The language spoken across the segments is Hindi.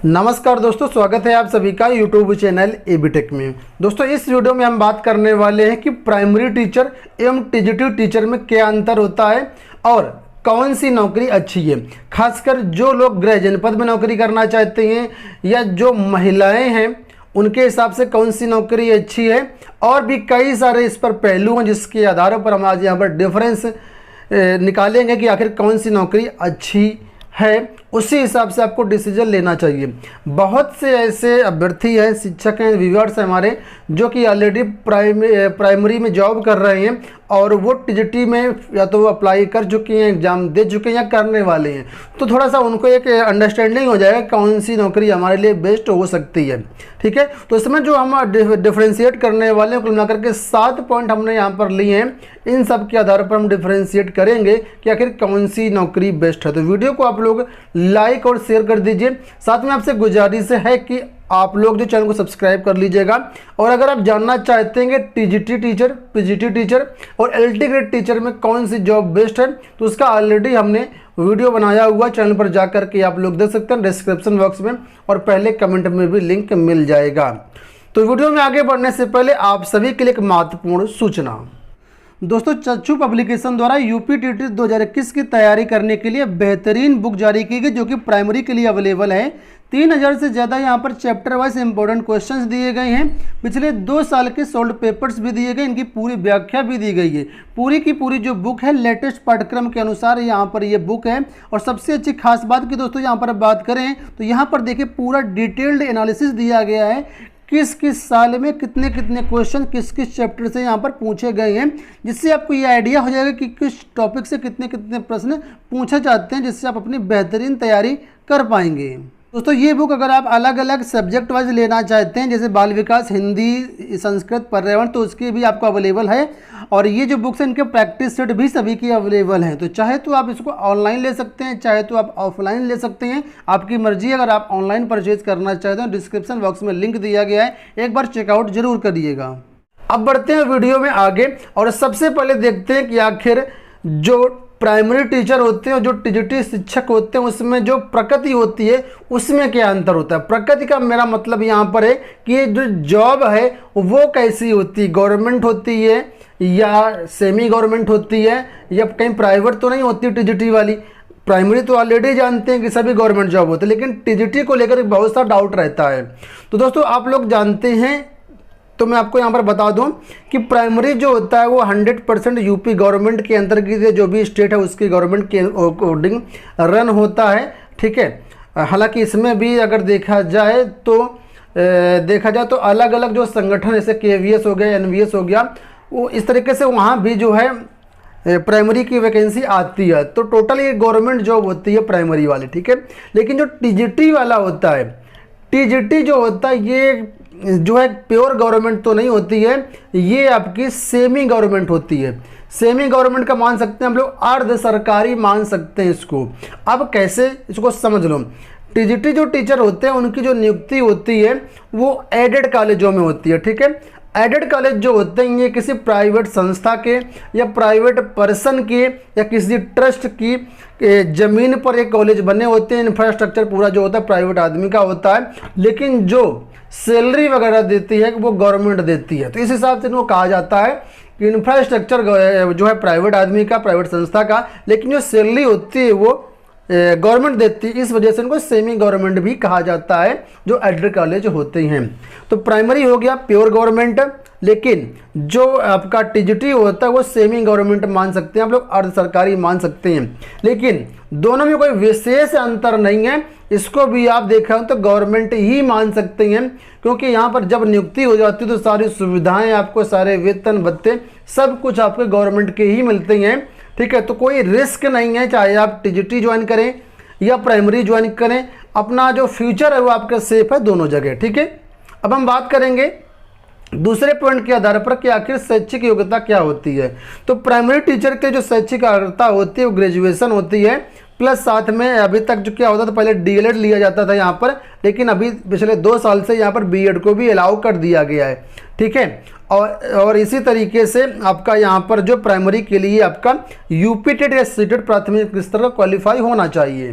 नमस्कार दोस्तों, स्वागत है आप सभी का यूट्यूब चैनल एबीटेक में। दोस्तों इस वीडियो में हम बात करने वाले हैं कि प्राइमरी टीचर एवं टीजीटी टीचर में क्या अंतर होता है और कौन सी नौकरी अच्छी है। खासकर जो लोग गृह जनपद में नौकरी करना चाहते हैं या जो महिलाएं हैं उनके हिसाब से कौन सी नौकरी अच्छी है, और भी कई सारे इस पर पहलू हैं जिसके आधारों पर हम आज यहाँ पर डिफरेंस निकालेंगे कि आखिर कौन सी नौकरी अच्छी है। उसी हिसाब से आपको डिसीजन लेना चाहिए। बहुत से ऐसे अभ्यर्थी हैं, शिक्षक हैं, व्यूअर्स हैं हमारे, जो कि ऑलरेडी प्राइमरी में जॉब कर रहे हैं और वो टीजीटी में या तो वो अप्लाई कर चुके हैं, एग्ज़ाम दे चुके हैं या करने वाले हैं। तो थोड़ा सा उनको एक अंडरस्टैंडिंग हो जाएगा कौन सी नौकरी हमारे लिए बेस्ट हो सकती है। ठीक है, तो इसमें जो हम डिफ्रेंशिएट करने वाले हैं कुल मिलाकर के 7 पॉइंट हमने यहाँ पर लिए हैं। इन सब के आधार पर हम डिफ्रेंशिएट करेंगे कि आखिर कौन सी नौकरी बेस्ट है। तो वीडियो को आप लोग लाइक और शेयर कर दीजिए। साथ में आपसे गुजारिश है कि आप लोग जो चैनल को सब्सक्राइब कर लीजिएगा। और अगर आप जानना चाहते हैं कि टीजीटी टीचर, पीजीटी टीचर और एलटी ग्रेड टीचर में कौन सी जॉब बेस्ट है, तो उसका ऑलरेडी हमने वीडियो बनाया हुआ, चैनल पर जाकर के आप लोग देख सकते हैं डिस्क्रिप्शन बॉक्स में, और पहले कमेंट में भी लिंक मिल जाएगा। तो वीडियो में आगे बढ़ने से पहले आप सभी के लिए एक महत्वपूर्ण सूचना। दोस्तों चक्षु पब्लिकेशन द्वारा यूपी टीटी 2021 की तैयारी करने के लिए बेहतरीन बुक जारी की गई, जो कि प्राइमरी के लिए अवेलेबल है। 3000 से ज़्यादा यहाँ पर चैप्टर वाइज इंपॉर्टेंट क्वेश्चंस दिए गए हैं। पिछले 2 साल के सोल्ड पेपर्स भी दिए गए, इनकी पूरी व्याख्या भी दी गई है। पूरी की पूरी जो बुक है लेटेस्ट पाठ्यक्रम के अनुसार यहाँ पर ये बुक है। और सबसे अच्छी खास बात की दोस्तों यहाँ पर बात करें तो यहाँ पर देखिए पूरा डिटेल्ड एनालिसिस दिया गया है, किस किस साल में कितने कितने क्वेश्चन किस किस चैप्टर से यहाँ पर पूछे गए हैं, जिससे आपको ये आइडिया हो जाएगा कि किस टॉपिक से कितने कितने प्रश्न पूछे जाते हैं, जिससे आप अपनी बेहतरीन तैयारी कर पाएंगे। दोस्तों ये बुक अगर आप अलग अलग सब्जेक्ट वाइज लेना चाहते हैं, जैसे बाल विकास, हिंदी, संस्कृत, पर्यावरण, तो उसके भी आपको अवेलेबल है। और ये जो बुक्स हैं इनके प्रैक्टिस सेट भी सभी की अवेलेबल हैं। तो चाहे तो आप इसको ऑनलाइन ले सकते हैं, चाहे तो आप ऑफलाइन ले सकते हैं, आपकी मर्जी। अगर आप ऑनलाइन परचेज करना चाहते हैं डिस्क्रिप्शन बॉक्स में लिंक दिया गया है, एक बार चेकआउट जरूर करिएगा। अब बढ़ते हैं वीडियो में आगे, और सबसे पहले देखते हैं कि आखिर जो प्राइमरी टीचर होते हैं और जो टीजीटी शिक्षक होते हैं उसमें जो प्रकृति होती है उसमें क्या अंतर होता है। प्रकृति का मेरा मतलब यहाँ पर है कि ये जो जॉब है वो कैसी होती है, गवर्नमेंट होती है या सेमी गवर्नमेंट होती है या कहीं प्राइवेट तो नहीं होती टीजीटी वाली। प्राइमरी तो ऑलरेडी जानते हैं कि सभी गवर्नमेंट जॉब होते हैं, लेकिन टीजीटी को लेकर बहुत सा डाउट रहता है। तो दोस्तों आप लोग जानते हैं, तो मैं आपको यहाँ पर बता दूं कि प्राइमरी जो होता है वो 100% यूपी गवर्नमेंट के अंतर्गत जो भी स्टेट है उसकी गवर्नमेंट के अकॉर्डिंग रन होता है। ठीक है, हालांकि इसमें भी अगर देखा जाए तो अलग अलग जो संगठन जैसे केवीएस हो गया, एनवीएस हो गया, वो इस तरीके से वहाँ भी जो है प्राइमरी की वैकेंसी आती है। तो टोटल ये गवर्नमेंट जॉब होती है प्राइमरी वाली। ठीक है, लेकिन जो टीजीटी वाला होता है, टीजीटी जो होता है ये जो है प्योर गवर्नमेंट तो नहीं होती है, ये आपकी सेमी गवर्नमेंट होती है। सेमी गवर्नमेंट का मान सकते हैं हम लोग, अर्ध सरकारी मान सकते हैं इसको। अब कैसे, इसको समझ लो। टीजीटी जो टीचर होते हैं उनकी जो नियुक्ति होती है वो एडेड कॉलेजों में होती है। ठीक है, एडेड कॉलेज जो होते हैं ये किसी प्राइवेट संस्था के या प्राइवेट पर्सन के या किसी ट्रस्ट की ज़मीन पर एक कॉलेज बने होते हैं। इंफ्रास्ट्रक्चर पूरा जो होता है प्राइवेट आदमी का होता है, लेकिन जो सैलरी वगैरह देती है वो गवर्नमेंट देती है। तो इस हिसाब से इनको कहा जाता है कि इंफ्रास्ट्रक्चर जो है प्राइवेट आदमी का, प्राइवेट संस्था का, लेकिन जो सैलरी होती है वो गवर्नमेंट देती है। इस वजह से इनको सेमी गवर्नमेंट भी कहा जाता है जो एडेड कॉलेज होते हैं। तो प्राइमरी हो गया प्योर गवर्नमेंट, लेकिन जो आपका टीजीटी होता है वो सेमी गवर्नमेंट मान सकते हैं आप लोग, अर्ध सरकारी मान सकते हैं। लेकिन दोनों में कोई विशेष अंतर नहीं है, इसको भी आप देखा हो तो गवर्नमेंट ही मान सकते हैं, क्योंकि यहाँ पर जब नियुक्ति हो जाती है तो सारी सुविधाएं आपको, सारे वेतन भत्ते सब कुछ आपके गवर्नमेंट के ही मिलते हैं। ठीक है, तो कोई रिस्क नहीं है, चाहे आप टीजीटी ज्वाइन करें या प्राइमरी ज्वाइन करें, अपना जो फ्यूचर है वो आपका सेफ है दोनों जगह। ठीक है, अब हम बात करेंगे दूसरे पॉइंट के आधार पर कि आखिर शैक्षिक योग्यता क्या होती है। तो प्राइमरी टीचर के जो शैक्षिक अर्हता होती है वो ग्रेजुएशन होती है, प्लस साथ में अभी तक जो क्या होता था, पहले डीएलएड लिया जाता था यहाँ पर, लेकिन अभी पिछले 2 साल से यहाँ पर बीएड को भी अलाउ कर दिया गया है। ठीक है, और इसी तरीके से आपका यहाँ पर जो प्राइमरी के लिए आपका यूपी टेट या सीटेट प्राथमिक स्तर का क्वालिफाई होना चाहिए।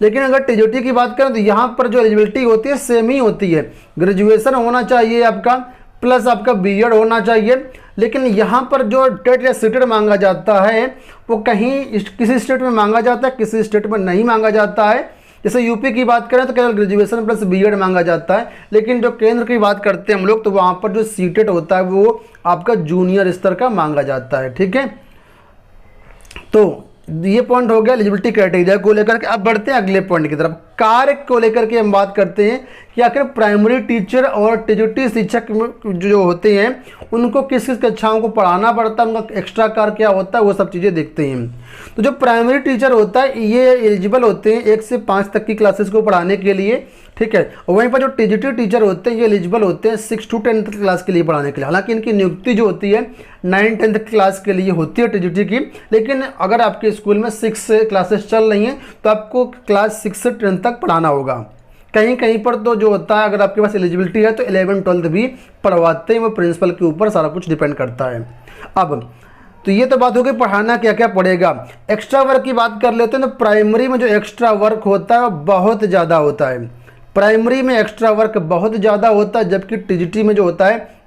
लेकिन अगर टीजीटी की बात करें तो यहाँ पर जो एलिजिबिलिटी होती है सेम ही होती है, ग्रेजुएशन होना चाहिए आपका, प्लस आपका बीएड होना चाहिए। लेकिन यहाँ पर जो टेट या सीटेट मांगा जाता है वो कहीं किसी स्टेट में मांगा जाता है, किसी स्टेट में नहीं मांगा जाता है। जैसे यूपी की बात करें तो केवल ग्रेजुएशन प्लस बीएड मांगा जाता है, लेकिन जो केंद्र की बात करते हैं हम लोग तो वहाँ पर जो सीटेट होता है वो आपका जूनियर स्तर का मांगा जाता है। ठीक है, तो ये पॉइंट हो गया एलिजिबिलिटी क्राइटेरिया को लेकर के। अब बढ़ते हैं अगले पॉइंट की तरफ, कार्य को लेकर के हम बात करते हैं कि आखिर प्राइमरी टीचर और टीजीटी शिक्षक जो होते हैं उनको किस किस कक्षाओं को पढ़ाना पड़ता है, उनका एक्स्ट्रा कार्य क्या होता है, वो सब चीज़ें देखते हैं। तो जो प्राइमरी टीचर होता है ये एलिजिबल होते हैं 1 से 5 तक की क्लासेस को पढ़ाने के लिए। ठीक है, और वहीं पर जो टीजीटी टीचर होते हैं ये एलिजिबल होते हैं 6 to 10 क्लास के लिए पढ़ाने के लिए। हालांकि इनकी नियुक्ति जो होती है 9-10 क्लास के लिए होती है टीजीटी की, लेकिन अगर आपके स्कूल में 6 क्लासेस चल रही हैं तो आपको क्लास 6 से 10 तक पढ़ाना होगा। कहीं कहीं पर तो जो होता है अगर आपके पास एलिजिबिलिटी है तो 11-12 भी पढ़वाते हैं, वो प्रिंसिपल के ऊपर सारा कुछ डिपेंड करता है। अब तो ये तो बात हो गई पढ़ाना क्या क्या पड़ेगा। एक्स्ट्रा वर्क की बात कर लेते हैं तो प्राइमरी में जो एक्स्ट्रा वर्क होता है वो बहुत ज़्यादा होता है। प्राइमरी में एक्स्ट्रा वर्क बहुत ज़्यादा होता है, जबकि टीजीटी में जो होता है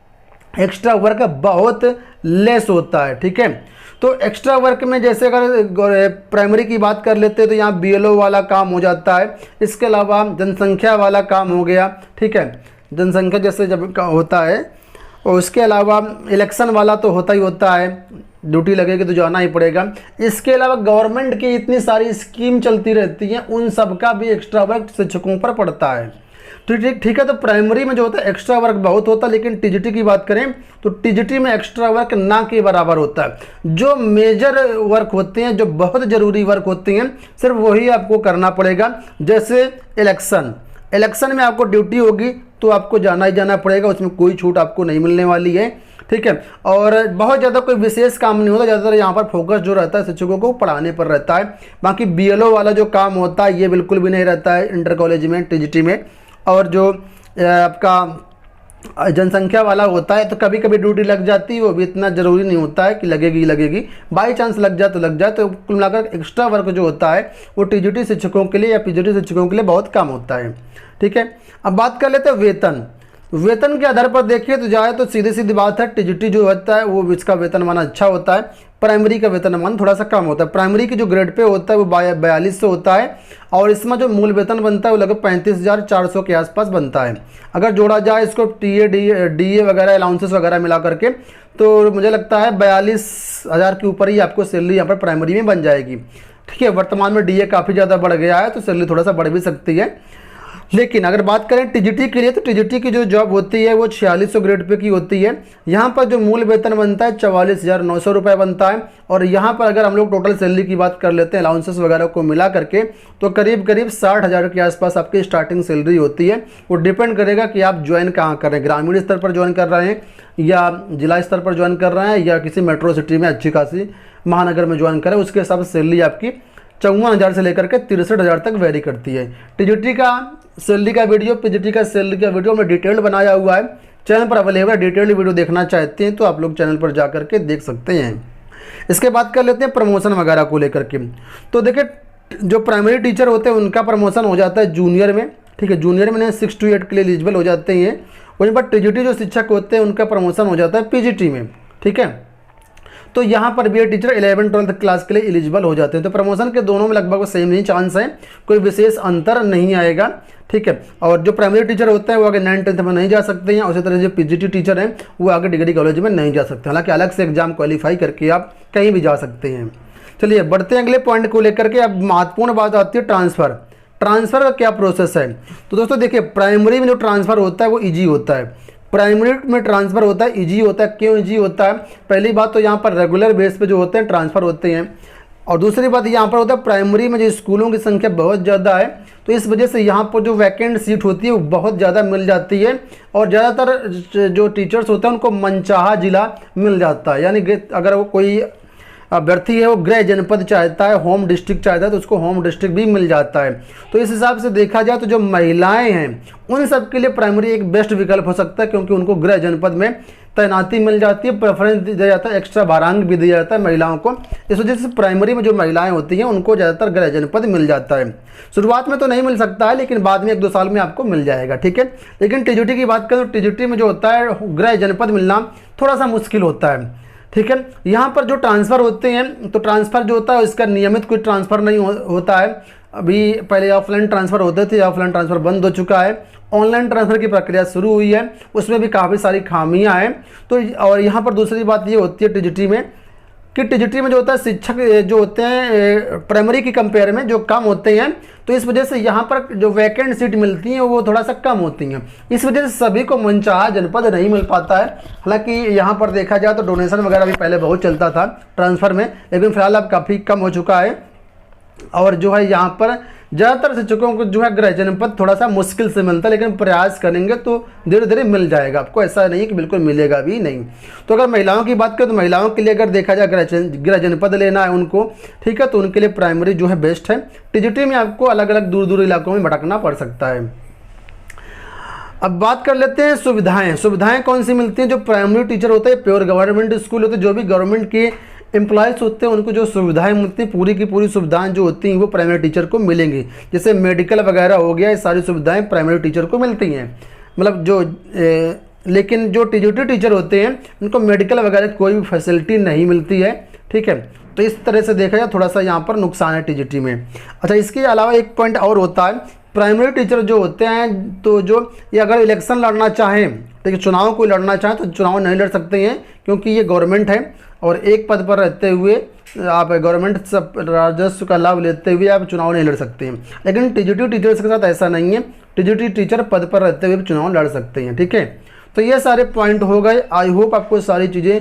एक्स्ट्रा वर्क बहुत लेस होता है। ठीक है, तो एक्स्ट्रा वर्क में जैसे अगर प्राइमरी की बात कर लेते हैं तो यहाँ बीएलओ वाला काम हो जाता है, इसके अलावा जनसंख्या वाला काम हो गया। ठीक है, जनसंख्या जैसे जब होता है, और उसके अलावा इलेक्शन वाला तो होता ही होता है, ड्यूटी लगेगी तो जाना ही पड़ेगा। इसके अलावा गवर्नमेंट की इतनी सारी स्कीम चलती रहती हैं, उन सब का भी एक्स्ट्रा वर्क शिक्षकों पर पड़ता है। तो ठीक है, तो प्राइमरी में जो होता है एक्स्ट्रा वर्क बहुत होता है, लेकिन टीजीटी की बात करें तो टीजीटी में एक्स्ट्रा वर्क ना के बराबर होता है। जो मेजर वर्क होते हैं, जो बहुत ज़रूरी वर्क होते हैं, सिर्फ वही आपको करना पड़ेगा। जैसे इलेक्शन में आपको ड्यूटी होगी तो आपको जाना ही जाना पड़ेगा, उसमें कोई छूट आपको नहीं मिलने वाली है। ठीक है, और बहुत ज़्यादा कोई विशेष काम नहीं होता, ज़्यादातर यहाँ पर फोकस जो रहता है शिक्षकों को पढ़ाने पर रहता है। बाकी बीएलओ वाला जो काम होता है ये बिल्कुल भी नहीं रहता है इंटर कॉलेज में, टीजीटी में। और जो आपका जनसंख्या वाला होता है तो कभी कभी ड्यूटी लग जाती है, वो भी इतना ज़रूरी नहीं होता है कि लगेगी, बाई चांस लग जाए तो लग जाए। तो कुल मिलाकर एक्स्ट्रा वर्क जो होता है वो टीजीटी शिक्षकों के लिए या पीजीटी शिक्षकों के लिए बहुत कम होता है। ठीक है, अब बात कर लेते हैं वेतन के आधार पर देखिए तो जाए तो सीधी सीधी बात है, टीजीटी जो होता है वो इसका वेतनमान अच्छा होता है, प्राइमरी का वेतनमान थोड़ा सा कम होता है। प्राइमरी की जो ग्रेड पे होता है वो 4200 होता है, और इसमें जो मूल वेतन बनता है वो लगभग 35,400 के आसपास बनता है। अगर जोड़ा जाए इसको डीए वगैरह अलाउंसेस वगैरह मिला करके तो मुझे लगता है 42,000 के ऊपर ही आपको सैलरी यहाँ पर प्राइमरी में बन जाएगी। ठीक है, वर्तमान में डीए काफ़ी ज़्यादा बढ़ गया है तो सैलरी थोड़ा सा बढ़ भी सकती है। लेकिन अगर बात करें टीजीटी के लिए तो टीजीटी की जो जॉब होती है वो 4600 ग्रेड पे की होती है। यहाँ पर जो मूल वेतन बनता है 44,900 रुपये बनता है, और यहाँ पर अगर हम लोग टोटल सैलरी की बात कर लेते हैं अलाउंसेस वगैरह को मिला करके तो करीब 60,000 के आसपास आपकी स्टार्टिंग सैलरी होती है। वो डिपेंड करेगा कि आप ज्वाइन कहाँ कर रहे हैं, ग्रामीण स्तर पर ज्वाइन कर रहे हैं या जिला स्तर पर ज्वाइन कर रहे हैं या किसी मेट्रो सिटी में अच्छी खासी महानगर में ज्वाइन करें, उसके हिसाब से सैलरी आपकी 54,000 से लेकर के 63,000 तक वेरी करती है। टीजीटी का सैलरी का वीडियो, पीजीटी का सैलरी का वीडियो में डिटेल बनाया हुआ है, चैनल पर अवेलेबल है। डिटेल्ड वीडियो देखना चाहते हैं तो आप लोग चैनल पर जा करके देख सकते हैं। इसके बाद कर लेते हैं प्रमोशन वगैरह को लेकर के। तो देखिए जो प्राइमरी टीचर होते हैं उनका प्रमोशन हो जाता है जूनियर में। ठीक है, जूनियर में 6 to 8 के लिए एलिजिबल हो जाते हैं। वहीं पर टीजीटी जो शिक्षक होते हैं उनका प्रमोशन हो जाता है पीजीटी में। ठीक है, तो यहाँ पर भी टीचर 11-12 क्लास के लिए एलिजिबल हो जाते हैं। तो प्रमोशन के दोनों में लगभग सेम ही चांस है, कोई विशेष अंतर नहीं आएगा। ठीक है, और जो प्राइमरी टीचर होते हैं वो आगे 9-10 में नहीं जा सकते हैं, उसी तरह जो पीजीटी टीचर हैं वो आगे डिग्री कॉलेज में नहीं जा सकते। हालांकि अलग से एग्जाम क्वालिफाई करके आप कहीं भी जा सकते हैं। चलिए बढ़ते हैं अगले पॉइंट को लेकर के। अब महत्वपूर्ण बात आती है ट्रांसफ़र का क्या प्रोसेस है। तो दोस्तों देखिए प्राइमरी में जो ट्रांसफ़र होता है वो ईजी होता है। प्राइमरी में ट्रांसफ़र होता है ईजी होता है। क्यों ईजी होता है? पहली बात तो यहाँ पर रेगुलर बेस पे जो होते हैं ट्रांसफ़र होते हैं, और दूसरी बात यहाँ पर होता है प्राइमरी में जो स्कूलों की संख्या बहुत ज़्यादा है तो इस वजह से यहाँ पर जो वैकेंट सीट होती है वो बहुत ज़्यादा मिल जाती है, और ज़्यादातर जो टीचर्स होते हैं उनको मनचाहा ज़िला मिल जाता है। यानी अगर वो कोई अभ्यर्थी है वो गृह जनपद चाहता है, होम डिस्ट्रिक्ट चाहता है, तो उसको होम डिस्ट्रिक्ट भी मिल जाता है। तो इस हिसाब से देखा जाए तो जो महिलाएं हैं उन सब के लिए प्राइमरी एक बेस्ट विकल्प हो सकता है, क्योंकि उनको गृह जनपद में तैनाती मिल जाती है, प्रेफरेंस दिया जाता है, एक्स्ट्रा भारांक भी दिया जाता है महिलाओं को। इस वजह से प्राइमरी में जो महिलाएं होती हैं उनको ज़्यादातर गृह जनपद मिल जाता है। शुरुआत में तो नहीं मिल सकता है, लेकिन बाद में 1-2 साल में आपको मिल जाएगा, ठीक है। लेकिन टीजीटी की बात करें तो टीजीटी में जो होता है गृह जनपद मिलना थोड़ा सा मुश्किल होता है, ठीक है। यहाँ पर जो ट्रांसफ़र होते हैं तो ट्रांसफ़र जो होता है इसका नियमित कोई ट्रांसफ़र नहीं होता है। अभी पहले ऑफलाइन ट्रांसफ़र होते थे, ऑफलाइन ट्रांसफ़र बंद हो चुका है, ऑनलाइन ट्रांसफ़र की प्रक्रिया शुरू हुई है, उसमें भी काफ़ी सारी खामियां हैं। तो और यहाँ पर दूसरी बात ये होती है टीजीटी में कि टीजीटी में जो होता है शिक्षक जो होते हैं प्राइमरी की कंपेयर में जो कम होते हैं, तो इस वजह से यहाँ पर जो वैकेंट सीट मिलती हैं वो थोड़ा सा कम होती हैं। इस वजह से सभी को मनचाहा जनपद नहीं मिल पाता है। हालांकि यहाँ पर देखा जाए तो डोनेशन वगैरह भी पहले बहुत चलता था ट्रांसफ़र में, लेकिन फिलहाल अब काफ़ी कम हो चुका है। और जो है यहाँ पर ज़्यादातर शिक्षकों को जो है गृह जनपद थोड़ा सा मुश्किल से मिलता है, लेकिन प्रयास करेंगे तो धीरे धीरे मिल जाएगा आपको, ऐसा नहीं कि बिल्कुल मिलेगा भी नहीं। तो अगर महिलाओं की बात करें तो महिलाओं के लिए अगर देखा जाए गृह जनपद लेना है उनको, ठीक है, तो उनके लिए प्राइमरी जो है बेस्ट है। टीजीटी में आपको अलग अलग दूर दूर इलाकों में भटकना पड़ सकता है। अब बात कर लेते हैं सुविधाएं कौन सी मिलती हैं। जो प्राइमरी टीचर होते हैं प्योर गवर्नमेंट स्कूल होते हैं, जो भी गवर्नमेंट के एम्प्लॉयज़ होते हैं उनको जो सुविधाएं मिलती हैं पूरी की पूरी सुविधाएं जो होती हैं वो प्राइमरी टीचर को मिलेंगी। जैसे मेडिकल वगैरह हो गया, ये सारी सुविधाएं प्राइमरी टीचर को मिलती हैं। मतलब जो लेकिन जो टीजीटी टीचर होते हैं उनको मेडिकल वगैरह कोई भी फैसिलिटी नहीं मिलती है, ठीक है। तो इस तरह से देखा जाए थोड़ा सा यहाँ पर नुकसान है टीजीटी में। अच्छा, इसके अलावा एक पॉइंट और होता है, प्राइमरी टीचर जो होते हैं तो जो ये अगर इलेक्शन लड़ना चाहें, ठीक है, चुनाव को लड़ना चाहें तो चुनाव नहीं लड़ सकते हैं, क्योंकि ये गवर्नमेंट है और एक पद पर रहते हुए आप गवर्नमेंट राजस्व का लाभ लेते हुए आप चुनाव नहीं लड़ सकते हैं। लेकिन टीजीटी टीचर्स के साथ ऐसा नहीं है, टीजीटी टीचर पद पर रहते हुए चुनाव लड़ सकते हैं, ठीक है। तो ये सारे पॉइंट हो गए। आई होप आपको सारी चीज़ें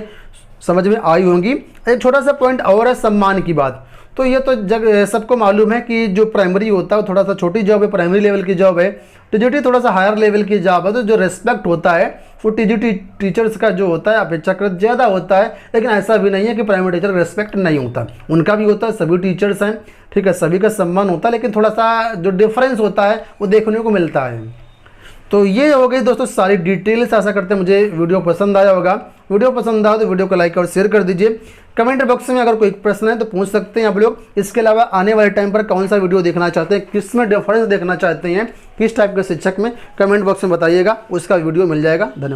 समझ में आई होंगी। एक छोटा सा पॉइंट और है सम्मान की बात। तो ये तो सबको मालूम है कि जो प्राइमरी होता है वो थोड़ा सा छोटी जॉब है, प्राइमरी लेवल की जॉब है। टीजीटी थोड़ा सा हायर लेवल की जॉब है, तो जो रिस्पेक्ट होता है वो टीजीटी टीचर्स का जो होता है अपेक्षाकृत ज़्यादा होता है। लेकिन ऐसा भी नहीं है कि प्राइमरी टीचर रिस्पेक्ट नहीं होता, उनका भी होता है, सभी टीचर्स हैं, ठीक है, सभी का सम्मान होता है, लेकिन थोड़ा सा जो डिफरेंस होता है वो देखने को मिलता है। तो ये हो गई दोस्तों सारी डिटेल्स। आशा करते हैं मुझे वीडियो पसंद आया होगा। वीडियो पसंद आया तो वीडियो को लाइक और शेयर कर दीजिए। कमेंट बॉक्स में अगर कोई प्रश्न है तो पूछ सकते हैं आप लोग। इसके अलावा आने वाले टाइम पर कौन सा वीडियो देखना चाहते हैं, किस में डिफरेंस देखना चाहते हैं, किस टाइप के शिक्षक में, कमेंट बॉक्स में बताइएगा, उसका वीडियो मिल जाएगा। धन्यवाद।